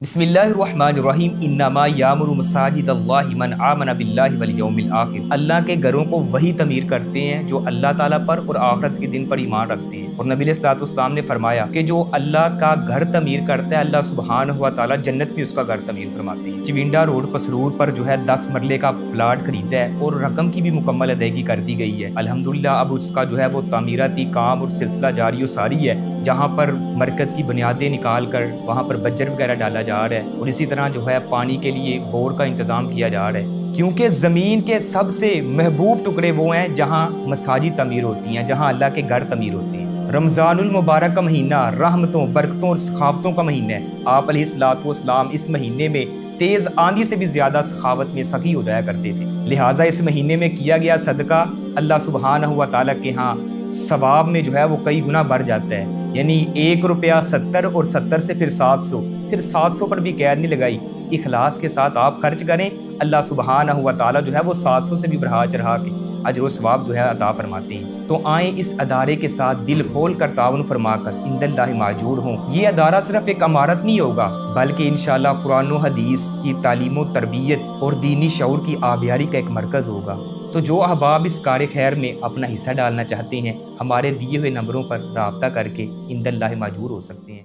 بسم اللہ الرحمن الرحیم انما یامر مساجد اللہ من آمن باللہ والیوم الآخر۔ اللہ کے گھروں کو وہی تعمیر کرتے ہیں جو اللہ تعالیٰ پر اور آخرت کے دن پر ایمان رکھتے ہیں۔ اور نبی علیہ الصلوۃ والسلام نے فرمایا کہ جو اللہ کا گھر تعمیر کرتا ہے اللہ سبحانہ و تعالیٰ جنت میں اس کا گھر تعمیر فرماتے ہیں۔ چونڈا روڈ پسرور پر 10 مرلے کا پلاٹ خریدا ہے اور رقم کی بھی مکمل ادائیگی کر دی گئی ہے۔ الحمدللہ اب اس کا وہ تعمیراتی کام اور سلسلہ جاری و ساری ہے، جہاں پر مرکز کی بنیادیں نکال کر وہاں پر بجر وغیرہ ڈالا جا رہا ہے، اور اسی طرح پانی کے لیے بور کا انتظام کیا جا رہا ہے، کیونکہ زمین کے سب سے محبوب ٹکڑے وہ ہیں جہاں مساجد تعمیر ہوتی ہیں، جہاں اللہ کے گھر تعمیر ہوتے ہیں۔ رمضان المبارک کا مہینہ رحمتوں، برکتوں اور سخاوتوں کا مہینہ ہے۔ آپ علیہ الصلوۃ والسلام اس مہینے میں تیز آندھی سے بھی زیادہ سخاوت میں سخی ہو جایا کرتے تھے، لہٰذا اس مہینے میں کیا گیا صدقہ اللہ سبحانہ و تعالیٰ کے ہاں ثواب میں وہ کئی گنا بڑھ جاتا ہے، یعنی 1 روپیہ 70 اور 70 سے پھر 700، پھر 700 پر بھی قید نہیں لگائی۔ اخلاص کے ساتھ آپ خرچ کریں، اللہ سبحانہ و تعالیٰ وہ 700 سے بھی بڑھا چڑھا کے اجر و ثواب عطا فرماتے ہیں۔ تو آئیں اس ادارے کے ساتھ دل کھول کر تعاون فرما کر عند اللہ ماجور ہوں۔ یہ ادارہ صرف ایک عمارت نہیں ہوگا، بلکہ انشاءاللہ قرآن و حدیث کی تعلیم و تربیت اور دینی شعور کی آبیاری کا ایک مرکز ہوگا۔ تو جو احباب اس کار خیر میں اپنا حصہ ڈالنا چاہتے ہیں، ہمارے دیے ہوئے نمبروں پر رابطہ کر کے عند اللہ ماجور ہو سکتے ہیں۔